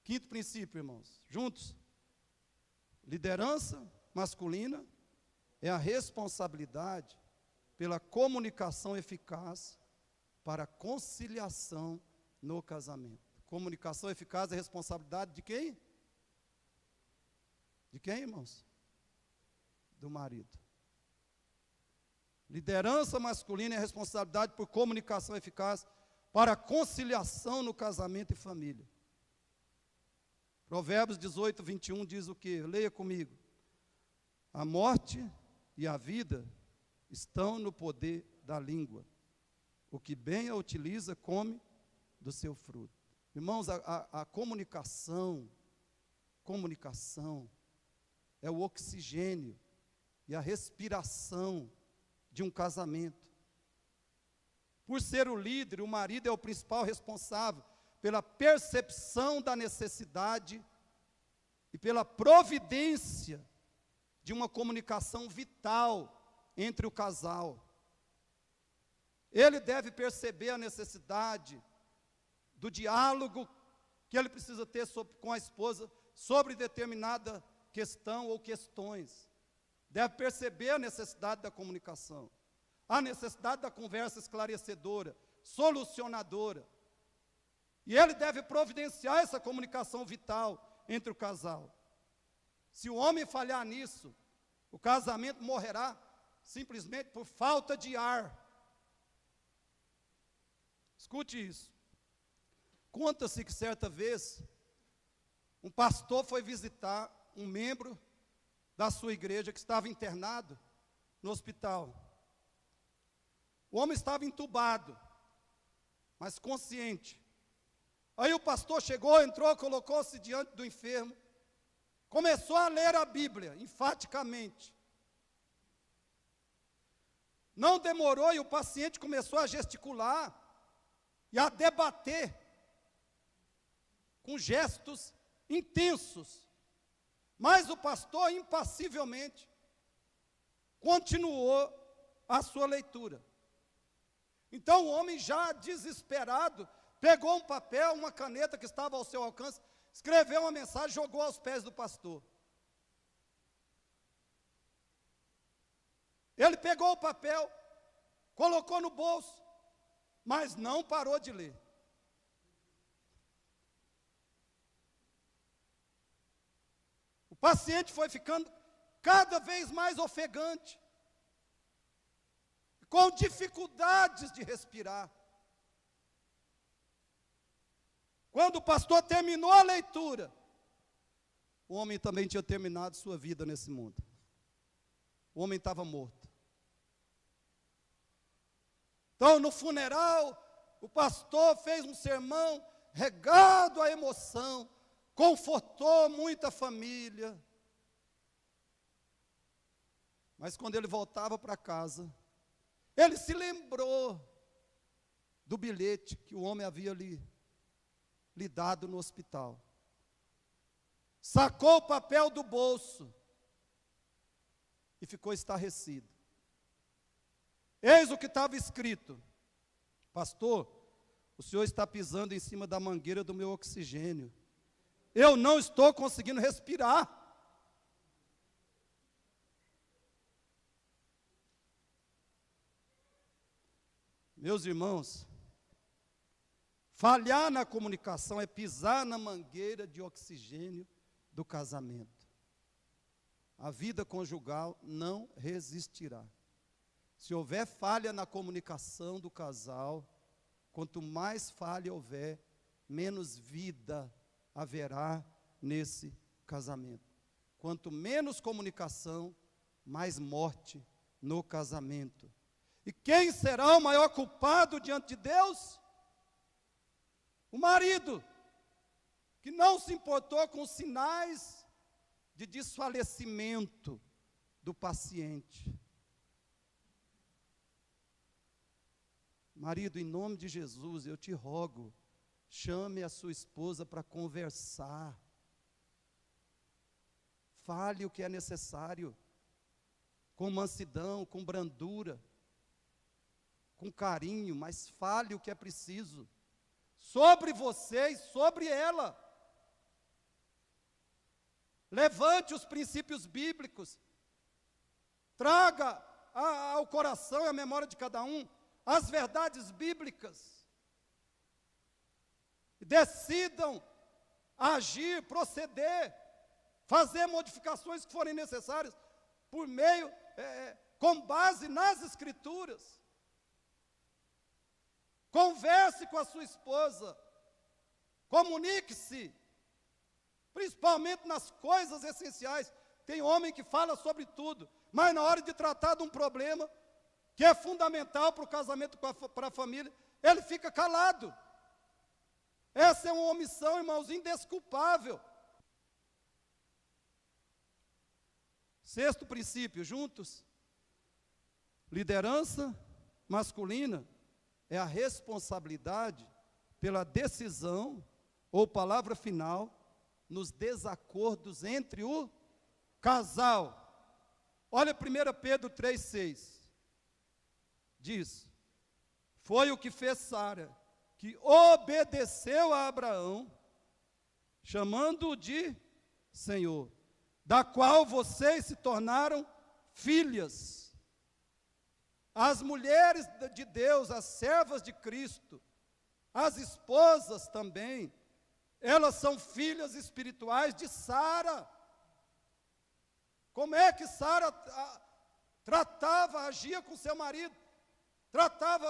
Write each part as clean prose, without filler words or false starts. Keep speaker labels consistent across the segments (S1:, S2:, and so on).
S1: Quinto princípio, irmãos, juntos. Liderança masculina é a responsabilidade pela comunicação eficaz para a conciliação no casamento. Comunicação eficaz é responsabilidade de quem? De quem, irmãos? Do marido. Liderança masculina é a responsabilidade por comunicação eficaz para a conciliação no casamento e família. Provérbios 18, 21 diz o quê? Leia comigo. A morte e a vida estão no poder da língua. O que bem a utiliza, come do seu fruto. Irmãos, a comunicação é o oxigênio e a respiração de um casamento. Por ser o líder, o marido é o principal responsável pela percepção da necessidade e pela providência de uma comunicação vital entre o casal. Ele deve perceber a necessidade do diálogo que ele precisa ter com a esposa sobre determinada questão ou questões. Deve perceber a necessidade da comunicação, a necessidade da conversa esclarecedora, solucionadora. E ele deve providenciar essa comunicação vital entre o casal. Se o homem falhar nisso, o casamento morrerá simplesmente por falta de ar. Escute isso. Conta-se que certa vez, um pastor foi visitar um membro da sua igreja que estava internado no hospital. O homem estava entubado, mas consciente. Aí o pastor chegou, entrou, colocou-se diante do enfermo, começou a ler a Bíblia, enfaticamente. Não demorou e o paciente começou a gesticular e a debater com gestos intensos. Mas o pastor, impassivelmente, continuou a sua leitura. Então o homem, já desesperado, pegou um papel, uma caneta que estava ao seu alcance, escreveu uma mensagem, jogou aos pés do pastor. Ele pegou o papel, colocou no bolso, mas não parou de ler. O paciente foi ficando cada vez mais ofegante, com dificuldades de respirar. Quando o pastor terminou a leitura, o homem também tinha terminado sua vida nesse mundo. O homem estava morto. Então, no funeral, o pastor fez um sermão regado à emoção, confortou muita família. Mas quando ele voltava para casa, ele se lembrou do bilhete que o homem havia lhe dado no hospital. Sacou o papel do bolso e ficou estarrecido. Eis o que estava escrito: pastor, o senhor está pisando em cima da mangueira do meu oxigênio. Eu não estou conseguindo respirar. Meus irmãos, falhar na comunicação é pisar na mangueira de oxigênio do casamento. A vida conjugal não resistirá. Se houver falha na comunicação do casal, quanto mais falha houver, menos vida haverá nesse casamento. Quanto menos comunicação, mais morte no casamento. E quem será o maior culpado diante de Deus? O marido, que não se importou com os sinais de desfalecimento do paciente. Marido, em nome de Jesus, eu te rogo, chame a sua esposa para conversar. Fale o que é necessário, com mansidão, com brandura, com carinho, mas fale o que é preciso, sobre você e sobre ela. Levante os princípios bíblicos. Traga ao coração e à memória de cada um as verdades bíblicas. Decidam agir, proceder, fazer modificações que forem necessárias por meio, com base nas Escrituras. Converse com a sua esposa, comunique-se, principalmente nas coisas essenciais. Tem homem que fala sobre tudo, mas na hora de tratar de um problema que é fundamental para o casamento, para a família, ele fica calado. Essa é uma omissão, irmãos, indesculpável. Sexto princípio, juntos, liderança masculina é a responsabilidade pela decisão ou palavra final nos desacordos entre o casal. Olha 1 Pedro 3,6. Diz: foi o que fez Sara, que obedeceu a Abraão, chamando-o de Senhor, da qual vocês se tornaram filhas. As mulheres de Deus, as servas de Cristo, as esposas também, elas são filhas espirituais de Sara. Como é que Sara tratava, agia com seu marido?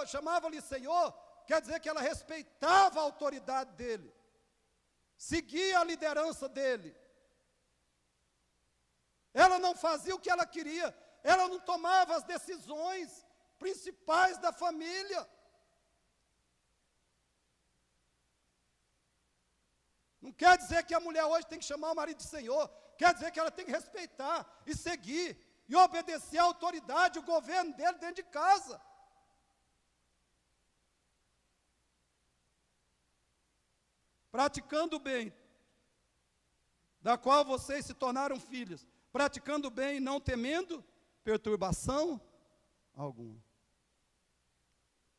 S1: Chamava-lhe Senhor, quer dizer que ela respeitava a autoridade dele, seguia a liderança dele. Ela não fazia o que ela queria, ela não tomava as decisões principais da família. Não quer dizer que a mulher hoje tem que chamar o marido de Senhor, quer dizer que ela tem que respeitar e seguir e obedecer à autoridade, o governo dele dentro de casa. Praticando o bem, da qual vocês se tornaram filhos, praticando o bem e não temendo perturbação alguma.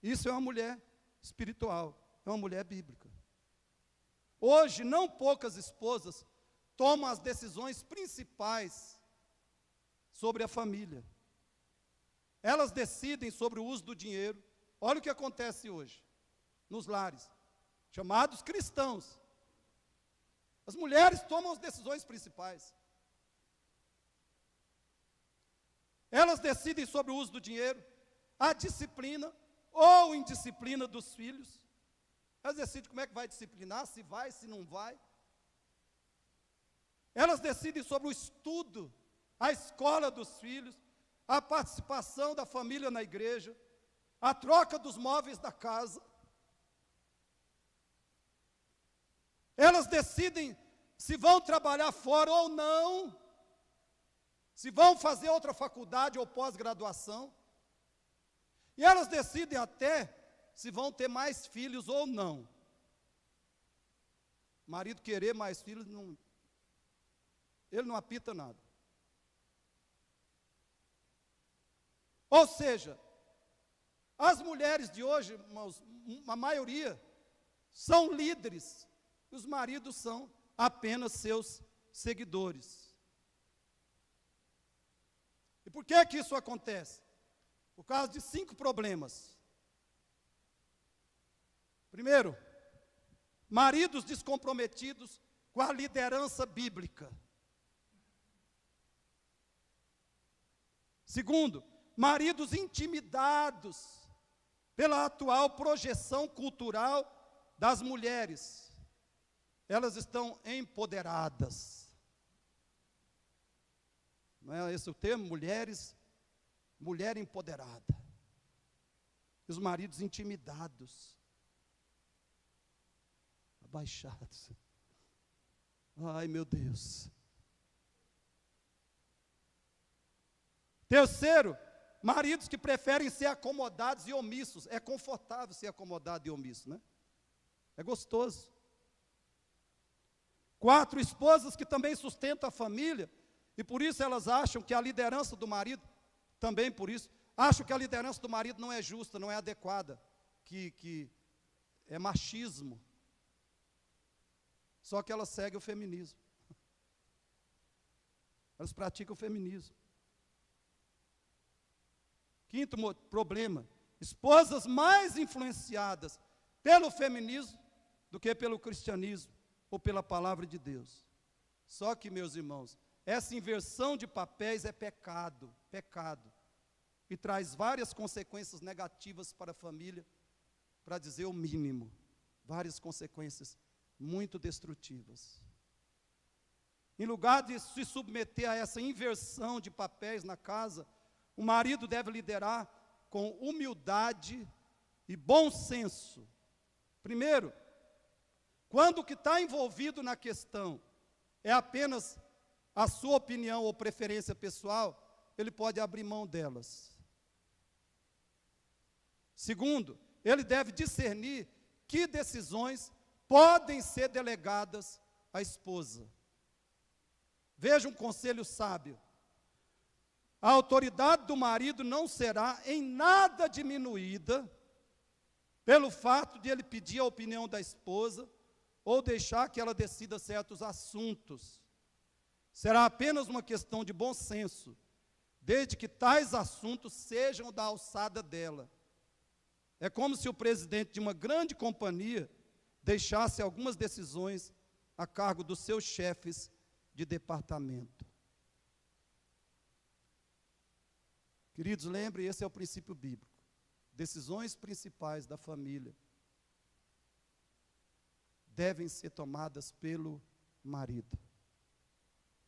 S1: Isso é uma mulher espiritual, é uma mulher bíblica. Hoje, não poucas esposas tomam as decisões principais sobre a família. Elas decidem sobre o uso do dinheiro. Olha o que acontece hoje, nos lares, chamados cristãos. As mulheres tomam as decisões principais. Elas decidem sobre o uso do dinheiro, a disciplina ou indisciplina dos filhos. Elas decidem como é que vai disciplinar, se vai, se não vai. Elas decidem sobre o estudo, a escola dos filhos, a participação da família na igreja, a troca dos móveis da casa. Elas decidem se vão trabalhar fora ou não, se vão fazer outra faculdade ou pós-graduação. E elas decidem até se vão ter mais filhos ou não. O marido querer mais filhos, ele não apita nada. Ou seja, as mulheres de hoje, irmãos, a maioria, são líderes, e os maridos são apenas seus seguidores. E por que que isso acontece? Por causa de 5 problemas. Primeiro, maridos descomprometidos com a liderança bíblica. Segundo, maridos intimidados pela atual projeção cultural das mulheres. Elas estão empoderadas. Não é esse o termo? Mulher empoderada. E os maridos intimidados, abaixados. Ai, meu Deus. Terceiro, maridos que preferem ser acomodados e omissos. É confortável ser acomodado e omisso, né? É gostoso. 4, esposas que também sustentam a família, e por isso elas acham que a liderança do marido, também por isso, acham que a liderança do marido não é justa, não é adequada, que é machismo. Só que elas seguem o feminismo. Elas praticam o feminismo. Quinto problema, esposas mais influenciadas pelo feminismo do que pelo cristianismo ou pela palavra de Deus. Só que, meus irmãos, essa inversão de papéis é pecado, e traz várias consequências negativas para a família, para dizer o mínimo, várias consequências muito destrutivas. Em lugar de se submeter a essa inversão de papéis na casa, o marido deve liderar com humildade e bom senso. Primeiro, quando o que está envolvido na questão é apenas a sua opinião ou preferência pessoal, ele pode abrir mão delas. Segundo, ele deve discernir que decisões podem ser delegadas à esposa. Veja um conselho sábio. A autoridade do marido não será em nada diminuída pelo fato de ele pedir a opinião da esposa ou deixar que ela decida certos assuntos. Será apenas uma questão de bom senso, desde que tais assuntos sejam da alçada dela. É como se o presidente de uma grande companhia deixasse algumas decisões a cargo dos seus chefes de departamento. Queridos, lembrem, esse é o princípio bíblico. Decisões principais da família devem ser tomadas pelo marido.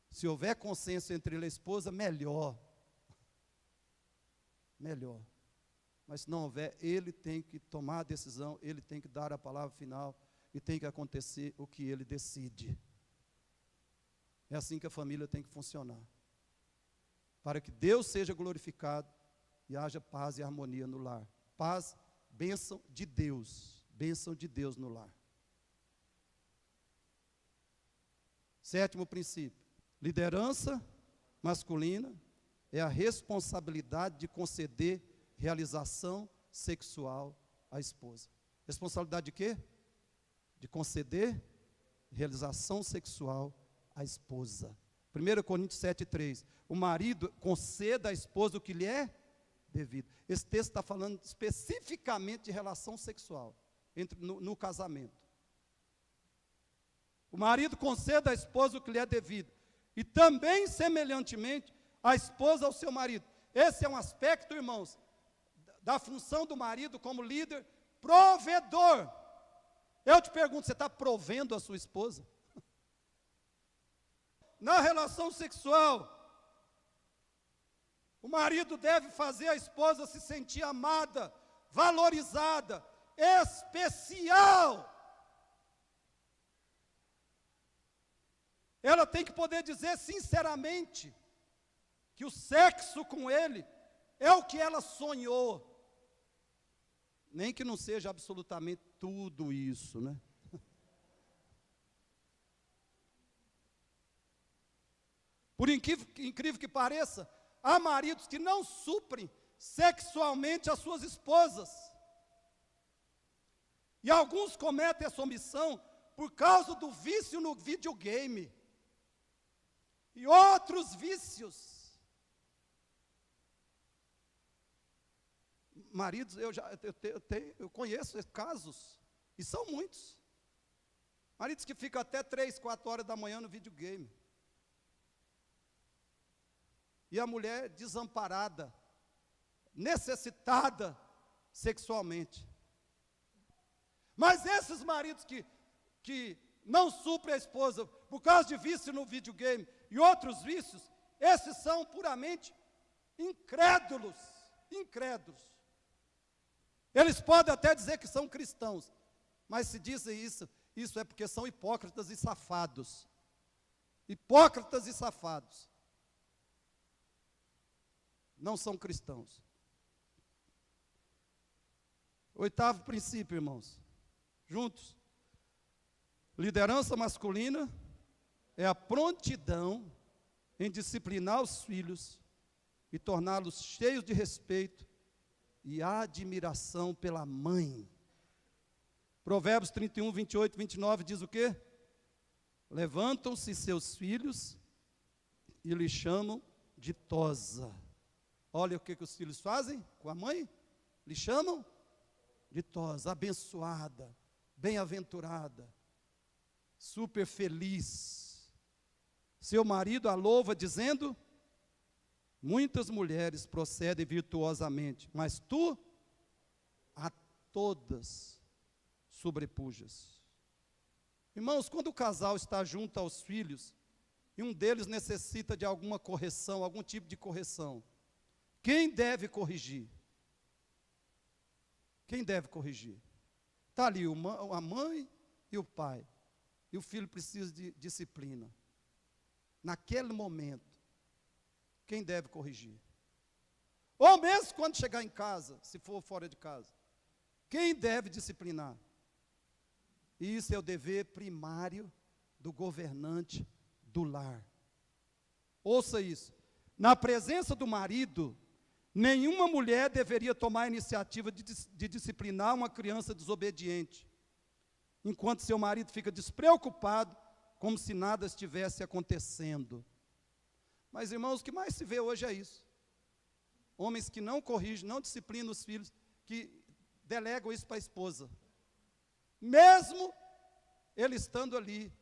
S1: Se houver consenso entre ele e a esposa, melhor. Melhor. Mas se não houver, ele tem que tomar a decisão, ele tem que dar a palavra final e tem que acontecer o que ele decide. É assim que a família tem que funcionar. Para que Deus seja glorificado e haja paz e harmonia no lar. Paz, bênção de Deus no lar. Sétimo princípio, liderança masculina é a responsabilidade de conceder realização sexual à esposa. Responsabilidade de quê? De conceder realização sexual à esposa. 1 Coríntios 7,3. O marido conceda à esposa o que lhe é devido. Esse texto está falando especificamente de relação sexual no casamento. O marido conceda à esposa o que lhe é devido. E também, semelhantemente, a esposa ao seu marido. Esse é um aspecto, irmãos, da função do marido como líder provedor. Eu te pergunto, você está provendo a sua esposa? Na relação sexual, o marido deve fazer a esposa se sentir amada, valorizada, especial. Ela tem que poder dizer sinceramente que o sexo com ele é o que ela sonhou. Nem que não seja absolutamente tudo isso, né? Por incrível que pareça, há maridos que não suprem sexualmente as suas esposas. E alguns cometem essa omissão por causa do vício no videogame. E outros vícios. Maridos, eu conheço casos, e são muitos. Maridos que ficam até 3, 4 horas da manhã no videogame. E a mulher desamparada, necessitada sexualmente. Mas esses maridos que não suprem a esposa por causa de vício no videogame e outros vícios, esses são puramente incrédulos. Eles podem até dizer que são cristãos, mas se dizem isso é porque são hipócritas e safados. Hipócritas e safados. Não são cristãos. Oitavo princípio, irmãos. Juntos. Liderança masculina é a prontidão em disciplinar os filhos e torná-los cheios de respeito e admiração pela mãe. Provérbios 31, 28, 29 diz o quê? Levantam-se seus filhos e lhe chamam ditosa. Olha o que os filhos fazem com a mãe. Lhe chamam ditosa, abençoada, bem-aventurada, super feliz. Seu marido a louva dizendo: muitas mulheres procedem virtuosamente, mas tu a todas sobrepujas. Irmãos, quando o casal está junto aos filhos, e um deles necessita de alguma correção, algum tipo de correção, quem deve corrigir? Quem deve corrigir? Está ali a mãe e o pai, e o filho precisa de disciplina. Naquele momento, quem deve corrigir? Ou mesmo quando chegar em casa, se for fora de casa, quem deve disciplinar? E isso é o dever primário do governante do lar. Ouça isso. Na presença do marido, nenhuma mulher deveria tomar a iniciativa de disciplinar uma criança desobediente, enquanto seu marido fica despreocupado, como se nada estivesse acontecendo. Mas, irmãos, o que mais se vê hoje é isso. Homens que não corrigem, não disciplinam os filhos, que delegam isso para a esposa. Mesmo ele estando ali,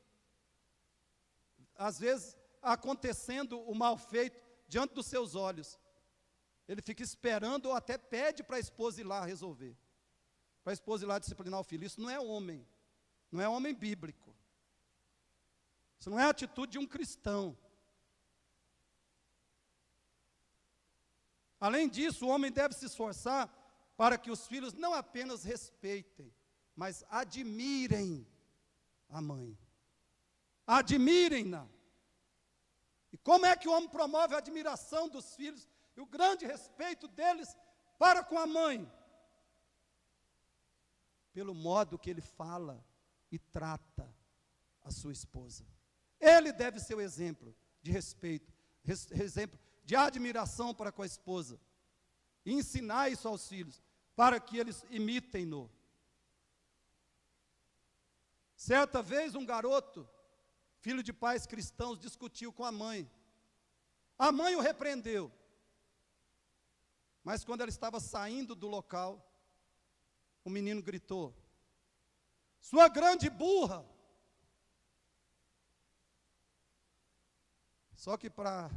S1: às vezes acontecendo o mal feito diante dos seus olhos, ele fica esperando ou até pede para a esposa ir lá resolver, para a esposa ir lá disciplinar o filho. Isso não é homem, não é homem bíblico, isso não é a atitude de um cristão. Além disso, o homem deve se esforçar para que os filhos não apenas respeitem, mas admirem a mãe. Admirem-na. E como é que o homem promove a admiração dos filhos e o grande respeito deles para com a mãe? Pelo modo que ele fala e trata a sua esposa. Ele deve ser o exemplo de respeito, exemplo de admiração para com a esposa. E ensinar isso aos filhos, para que eles imitem-no. Certa vez um garoto, filho de pais cristãos, discutiu com a mãe. A mãe o repreendeu. Mas quando ela estava saindo do local, o menino gritou: sua grande burra! Só que para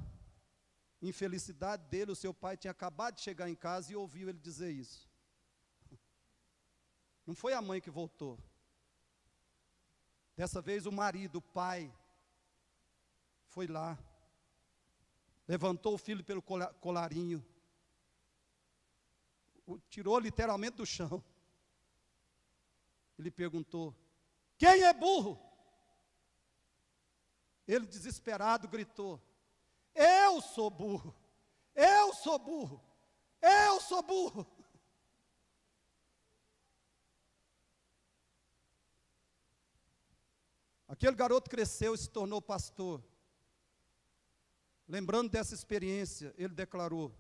S1: infelicidade dele, o seu pai tinha acabado de chegar em casa e ouviu ele dizer isso. Não foi a mãe que voltou. Dessa vez o marido, o pai, foi lá, levantou o filho pelo colarinho, o tirou literalmente do chão. Ele perguntou: quem é burro? Ele, desesperado, gritou: eu sou burro, eu sou burro, eu sou burro. Aquele garoto cresceu e se tornou pastor. Lembrando dessa experiência, ele declarou: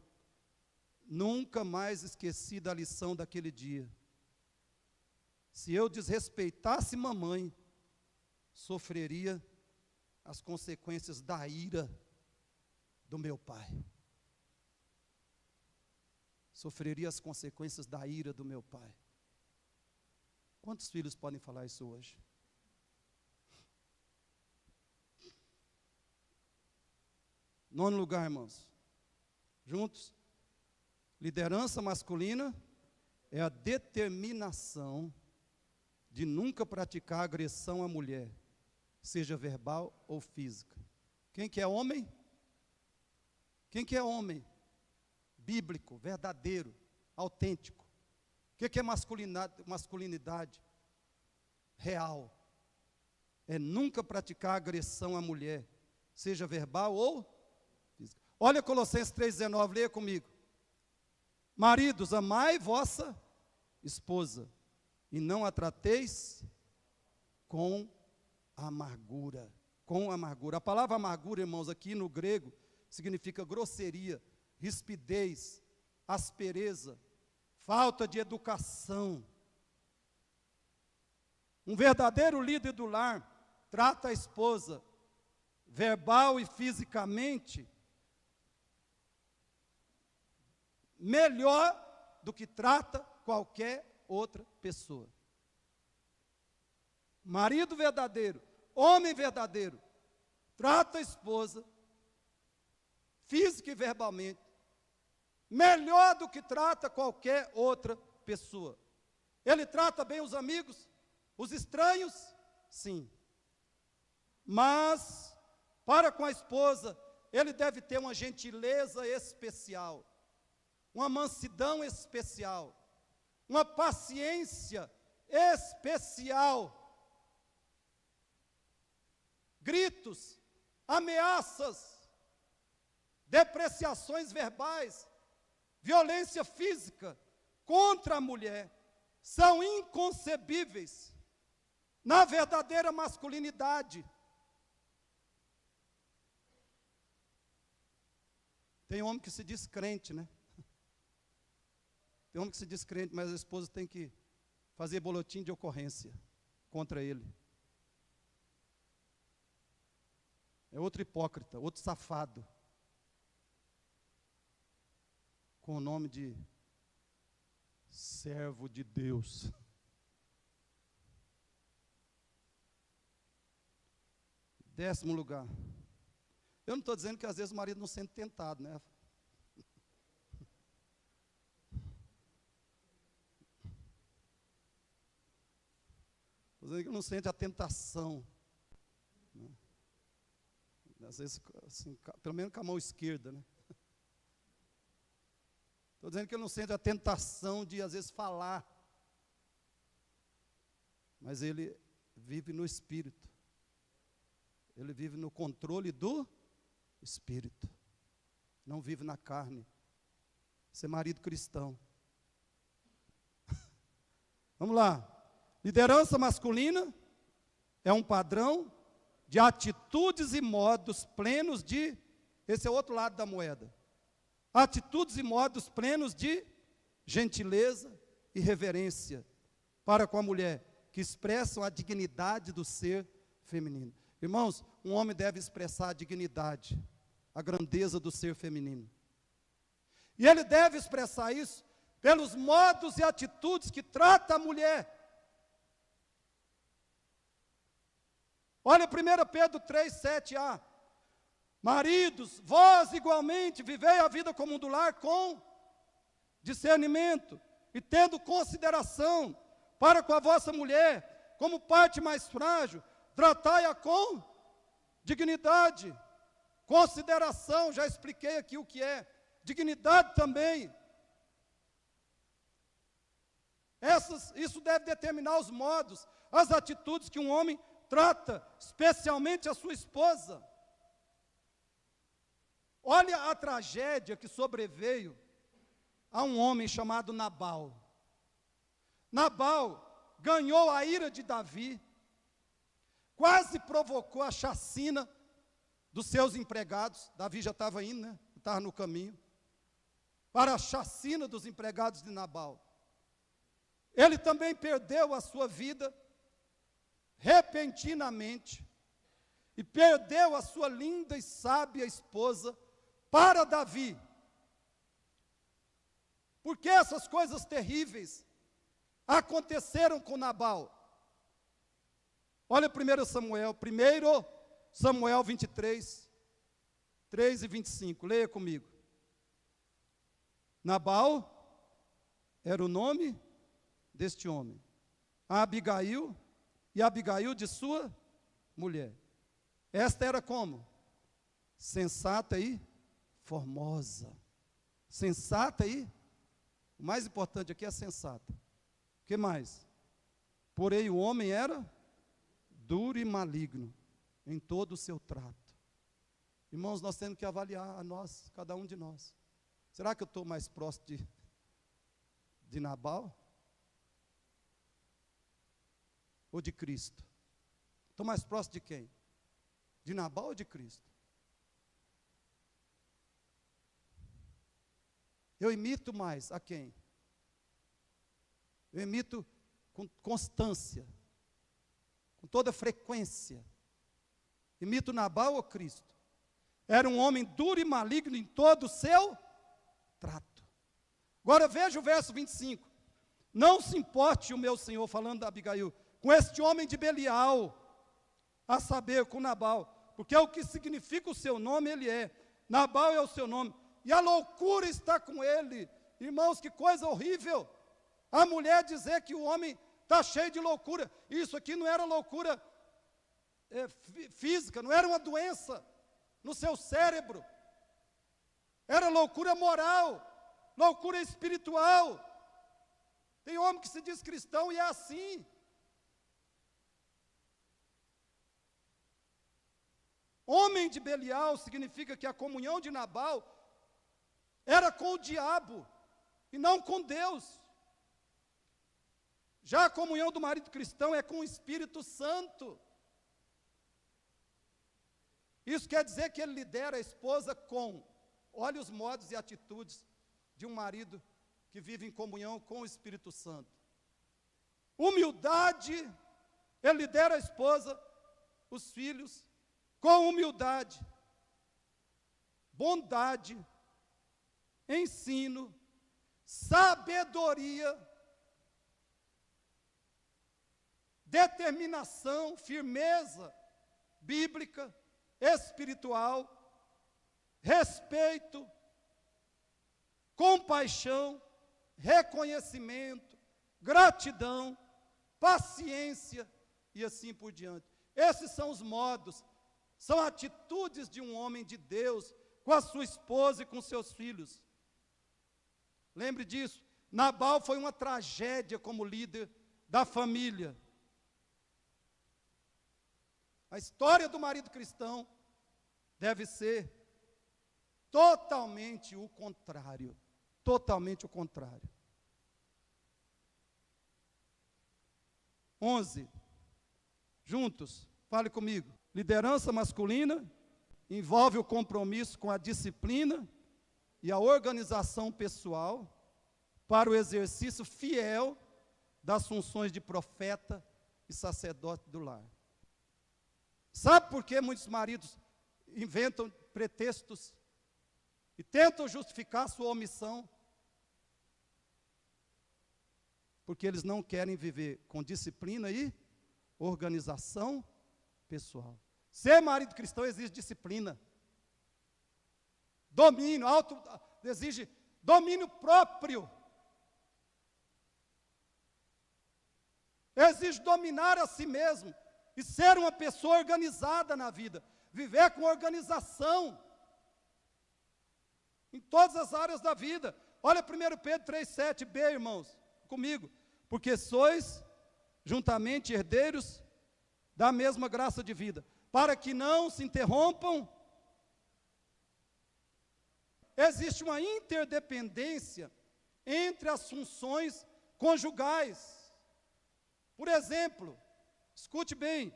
S1: nunca mais esqueci da lição daquele dia. Se eu desrespeitasse mamãe, sofreria as consequências da ira do meu pai. Sofreria as consequências da ira do meu pai. Quantos filhos podem falar isso hoje? Nono lugar, irmãos, juntos, liderança masculina é a determinação de nunca praticar agressão à mulher, seja verbal ou física. Quem que é homem? Quem que é homem? Bíblico, verdadeiro, autêntico. O que é masculinidade? Real. É nunca praticar agressão à mulher, seja verbal ou física. Olha Colossenses 3,19, leia comigo. Maridos, amai vossa esposa, e não a trateis com amargura. Com amargura. A palavra amargura, irmãos, aqui no grego, significa grosseria, rispidez, aspereza, falta de educação. Um verdadeiro líder do lar trata a esposa verbal e fisicamente, melhor do que trata qualquer outra pessoa. Marido verdadeiro, homem verdadeiro, trata a esposa, física e verbalmente, melhor do que trata qualquer outra pessoa. Ele trata bem os amigos, os estranhos, sim. Mas, para com a esposa, ele deve ter uma gentileza especial, uma mansidão especial, uma paciência especial. Gritos, ameaças, depreciações verbais, violência física contra a mulher são inconcebíveis na verdadeira masculinidade. Tem homem que se diz crente, né? Tem homem que se diz crente, mas a esposa tem que fazer boletim de ocorrência contra ele. É outro hipócrita, outro safado, com o nome de servo de Deus. Décimo lugar. Eu não estou dizendo que às vezes o marido não se sente tentado, né? Estou dizendo que não sente a tentação, né? Às vezes, assim, pelo menos com a mão esquerda, né? Estou dizendo que ele não sente a tentação de, às vezes, falar. Mas ele vive no Espírito. Ele vive no controle do Espírito. Não vive na carne. Ser marido cristão. Vamos lá. Liderança masculina é um padrão de atitudes e modos plenos de... Esse é o outro lado da moeda. Atitudes e modos plenos de gentileza e reverência para com a mulher, que expressam a dignidade do ser feminino. Irmãos, um homem deve expressar a dignidade, a grandeza do ser feminino. E ele deve expressar isso pelos modos e atitudes que trata a mulher. Olha 1 Pedro 3, 7a. Maridos, vós igualmente vivei a vida comum do lar com discernimento e tendo consideração para com a vossa mulher, como parte mais frágil, tratai-a com dignidade, consideração, já expliquei aqui o que é, dignidade também. Isso deve determinar os modos, as atitudes que um homem trata, especialmente a sua esposa. Olha a tragédia que sobreveio a um homem chamado Nabal. Nabal ganhou a ira de Davi, quase provocou a chacina dos seus empregados. Davi já estava indo, né? Estava no caminho para a chacina dos empregados de Nabal. Ele também perdeu a sua vida repentinamente e perdeu a sua linda e sábia esposa para Davi. Porque essas coisas terríveis aconteceram com Nabal. Olha 1 Samuel 23, 3 e 25, leia comigo. Nabal era o nome deste homem. Abigail, e Abigail de sua mulher. Esta era como? Sensata e formosa. Sensata e, o mais importante aqui é sensata. O que mais? Porém o homem era duro e maligno em todo o seu trato. Irmãos, nós temos que avaliar a nós, cada um de nós. Será que eu estou mais próximo de Nabal? Ou de Cristo? Estou mais próximo de quem? De Nabal ou de Cristo? Eu imito mais a quem? Eu imito com constância, com toda frequência, Imita o Nabal ou Cristo? Era um homem duro e maligno em todo o seu trato. Agora veja o verso 25. Não se importe o meu senhor, falando da Abigail, com este homem de Belial, a saber, com Nabal, porque é o que significa o seu nome, ele é. Nabal é o seu nome, e a loucura está com ele. Irmãos, que coisa horrível. A mulher dizer que o homem está cheio de loucura. Isso aqui não era loucura física, não era uma doença no seu cérebro. Era loucura moral, loucura espiritual. Tem homem que se diz cristão e é assim. Homem de Belial significa que a comunhão de Nabal era com o diabo e não com Deus. Já a comunhão do marido cristão é com o Espírito Santo. Isso quer dizer que ele lidera a esposa com, olha os modos e atitudes de um marido que vive em comunhão com o Espírito Santo. Humildade, ele lidera a esposa, os filhos, com humildade, bondade, ensino, sabedoria, determinação, firmeza bíblica, espiritual, respeito, compaixão, reconhecimento, gratidão, paciência e assim por diante. Esses são os modos, são atitudes de um homem de Deus com a sua esposa e com seus filhos. Lembre disso, Nabal foi uma tragédia como líder da família. A história do marido cristão deve ser totalmente o contrário. Totalmente o contrário. 11. Juntos, fale comigo. Liderança masculina envolve o compromisso com a disciplina e a organização pessoal para o exercício fiel das funções de profeta e sacerdote do lar. Sabe por que muitos maridos inventam pretextos e tentam justificar sua omissão? Porque eles não querem viver com disciplina e organização pessoal. Ser marido cristão exige disciplina, domínio, exige domínio próprio, exige dominar a si mesmo e ser uma pessoa organizada na vida, viver com organização em todas as áreas da vida. Olha 1 Pedro 3,7b, irmãos, comigo. Porque sois juntamente herdeiros da mesma graça de vida, para que não se interrompam. Existe uma interdependência entre as funções conjugais. Por exemplo, escute bem,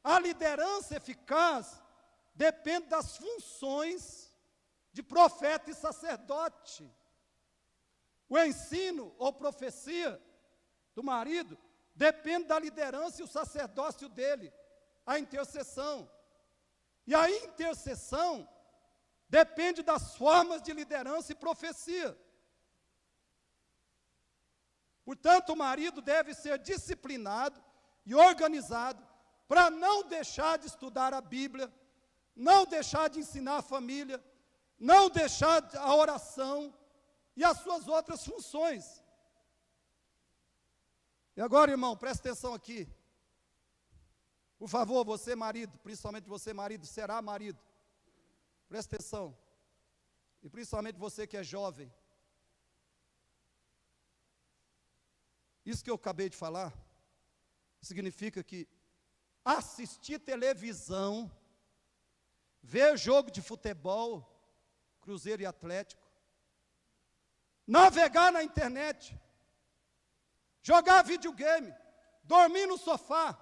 S1: a liderança eficaz depende das funções de profeta e sacerdote. O ensino ou profecia do marido depende da liderança e o sacerdócio dele, a intercessão. E a intercessão depende das formas de liderança e profecia. Portanto, o marido deve ser disciplinado e organizado para não deixar de estudar a Bíblia, não deixar de ensinar a família, não deixar a oração e as suas outras funções. E agora, irmão, presta atenção aqui. Por favor, você marido, principalmente você marido, será marido. Presta atenção. E principalmente você que é jovem. Isso que eu acabei de falar, significa que assistir televisão, ver jogo de futebol, Cruzeiro e Atlético, navegar na internet, jogar videogame, dormir no sofá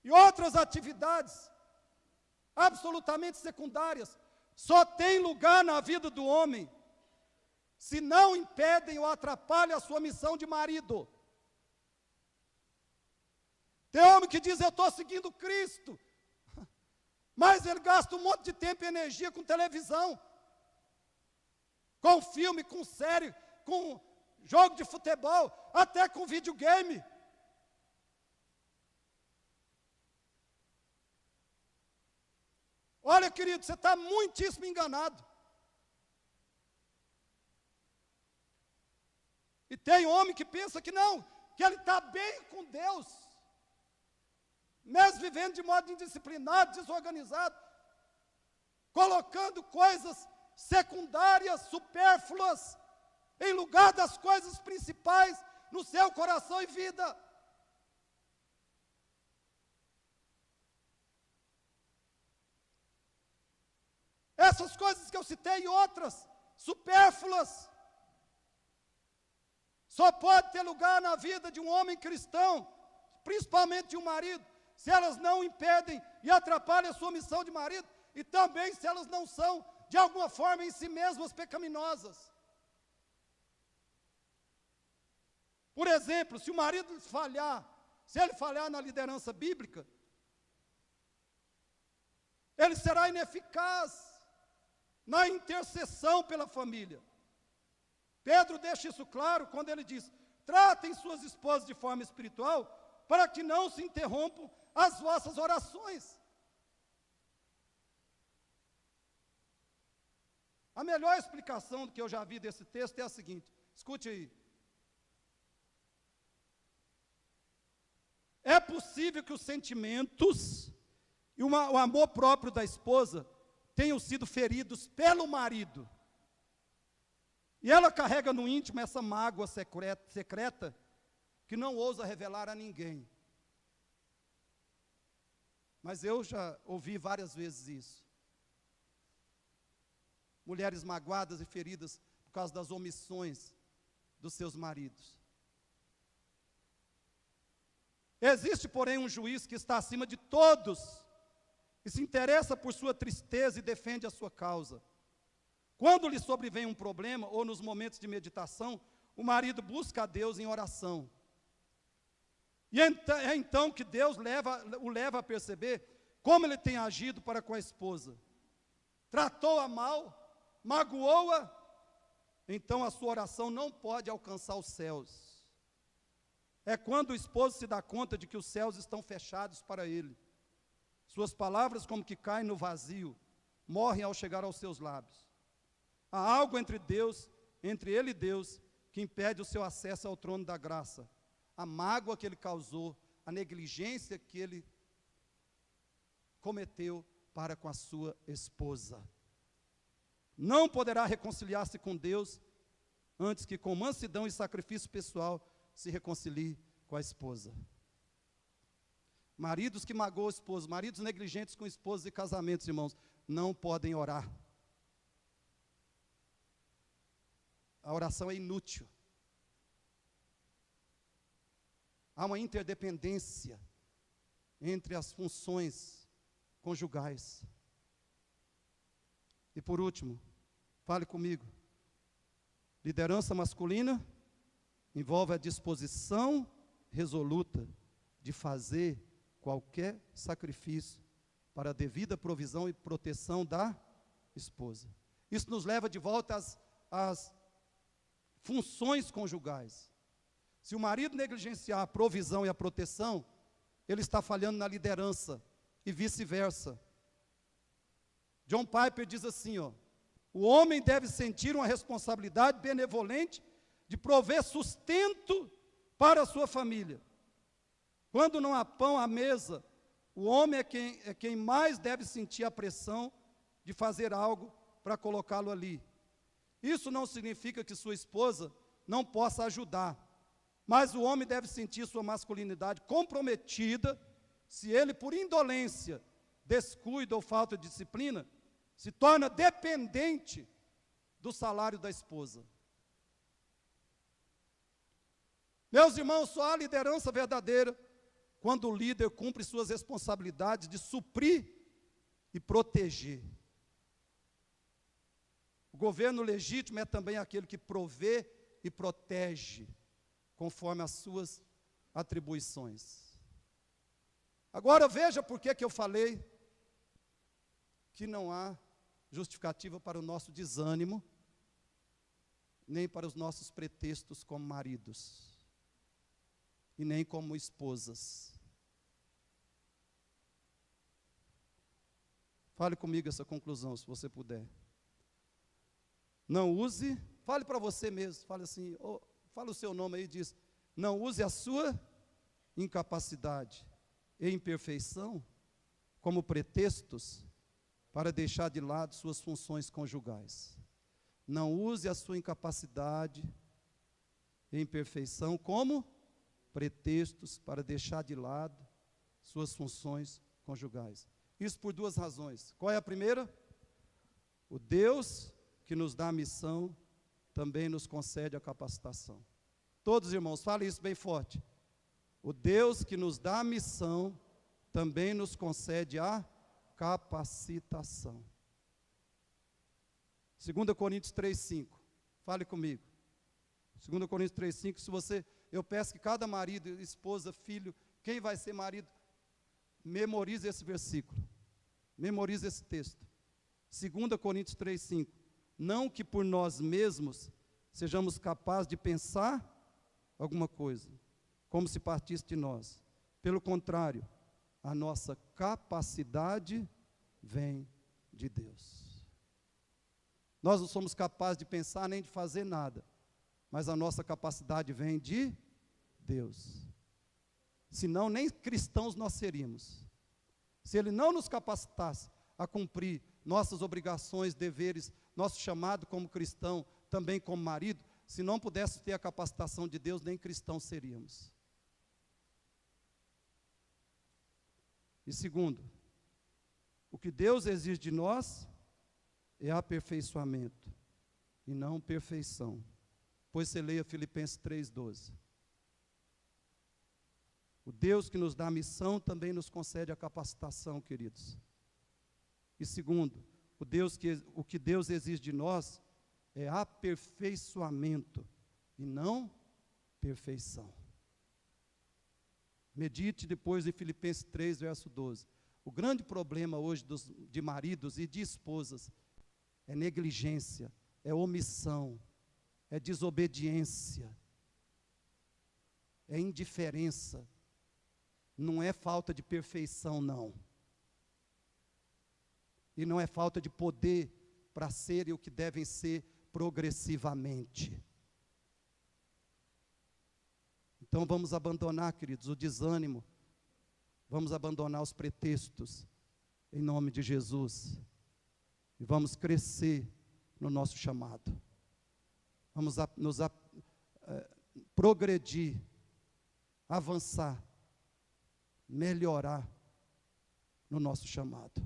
S1: e outras atividades absolutamente secundárias, só tem lugar na vida do homem se não impedem ou atrapalham a sua missão de marido. Tem homem que diz, eu estou seguindo Cristo. Mas ele gasta um monte de tempo e energia com televisão, com filme, com série, com jogo de futebol, até com videogame. Olha, querido, você está muitíssimo enganado. E tem homem que pensa que não, que ele está bem com Deus, mesmo vivendo de modo indisciplinado, desorganizado, colocando coisas secundárias, supérfluas, em lugar das coisas principais no seu coração e vida. Essas coisas que eu citei e outras, supérfluas, só pode ter lugar na vida de um homem cristão, principalmente de um marido, se elas não impedem e atrapalham a sua missão de marido, e também se elas não são, de alguma forma, em si mesmas pecaminosas. Por exemplo, se o marido falhar, se ele falhar na liderança bíblica, ele será ineficaz na intercessão pela família. Pedro deixa isso claro quando ele diz: tratem suas esposas de forma espiritual, para que não se interrompam as vossas orações. A melhor explicação que eu já vi desse texto é a seguinte, escute aí. É possível que os sentimentos e o amor próprio da esposa tenham sido feridos pelo marido. E ela carrega no íntimo essa mágoa secreta que não ousa revelar a ninguém. Mas eu já ouvi várias vezes isso. Mulheres magoadas e feridas por causa das omissões dos seus maridos. Existe, porém, um juiz que está acima de todos e se interessa por sua tristeza e defende a sua causa. Quando lhe sobrevém um problema, ou nos momentos de meditação, o marido busca a Deus em oração. E é então que Deus o leva a perceber como ele tem agido para com a esposa. Tratou-a mal, magoou-a, então a sua oração não pode alcançar os céus. É quando o esposo se dá conta de que os céus estão fechados para ele. Suas palavras, como que caem no vazio, morrem ao chegar aos seus lábios. Há algo entre ele e Deus, que impede o seu acesso ao trono da graça. A mágoa que ele causou, a negligência que ele cometeu para com a sua esposa. Não poderá reconciliar-se com Deus antes que com mansidão e sacrifício pessoal se reconcilie com a esposa. Maridos que magoam a esposa, maridos negligentes com esposas e casamentos, irmãos, não podem orar. A oração é inútil. Há uma interdependência entre as funções conjugais. E por último, fale comigo. Liderança masculina envolve a disposição resoluta de fazer qualquer sacrifício para a devida provisão e proteção da esposa. Isso nos leva de volta às funções conjugais. Se o marido negligenciar a provisão e a proteção, ele está falhando na liderança e vice-versa. John Piper diz assim, o homem deve sentir uma responsabilidade benevolente de prover sustento para a sua família. Quando não há pão à mesa, o homem é quem mais deve sentir a pressão de fazer algo para colocá-lo ali. Isso não significa que sua esposa não possa ajudar, mas o homem deve sentir sua masculinidade comprometida se ele, por indolência, descuido ou falta de disciplina, se torna dependente do salário da esposa. Meus irmãos, só há liderança verdadeira quando o líder cumpre suas responsabilidades de suprir e proteger. O governo legítimo é também aquele que provê e protege, conforme as suas atribuições. Agora veja por que eu falei que não há justificativa para o nosso desânimo, nem para os nossos pretextos como maridos, e nem como esposas. Fale comigo essa conclusão, se você puder. Não use, fale para você mesmo, fale assim, fala o seu nome aí e diz, não use a sua incapacidade e imperfeição como pretextos para deixar de lado suas funções conjugais. Não use a sua incapacidade e imperfeição como pretextos para deixar de lado suas funções conjugais. Isso por duas razões. Qual é a primeira? O Deus que nos dá a missão também nos concede a capacitação. Todos, irmãos, falem isso bem forte. O Deus que nos dá a missão também nos concede a capacitação. 2 Coríntios 3,5. Fale comigo. 2 Coríntios 3,5. Se você, eu peço que cada marido, esposa, filho, quem vai ser marido, memorize esse versículo. Memorize esse texto. 2 Coríntios 3,5. Não que por nós mesmos sejamos capazes de pensar alguma coisa, como se partisse de nós. Pelo contrário, a nossa capacidade vem de Deus. Nós não somos capazes de pensar nem de fazer nada, mas a nossa capacidade vem de Deus. Senão, nem cristãos nós seríamos. Se Ele não nos capacitasse a cumprir nossas obrigações, deveres, nosso chamado como cristão, também como marido, se não pudéssemos ter a capacitação de Deus, nem cristãos seríamos. E segundo, o que Deus exige de nós é aperfeiçoamento, e não perfeição. Pois você leia Filipenses 3,12. O Deus que nos dá a missão também nos concede a capacitação, queridos. E segundo, o que Deus exige de nós é aperfeiçoamento e não perfeição. Medite depois em Filipenses 3, verso 12. O grande problema hoje de maridos e de esposas é negligência, é omissão, é desobediência, é indiferença. Não é falta de perfeição, não. E não é falta de poder para serem o que devem ser progressivamente. Então vamos abandonar, queridos, o desânimo, vamos abandonar os pretextos, em nome de Jesus, e vamos crescer no nosso chamado. Vamos progredir, avançar, melhorar no nosso chamado.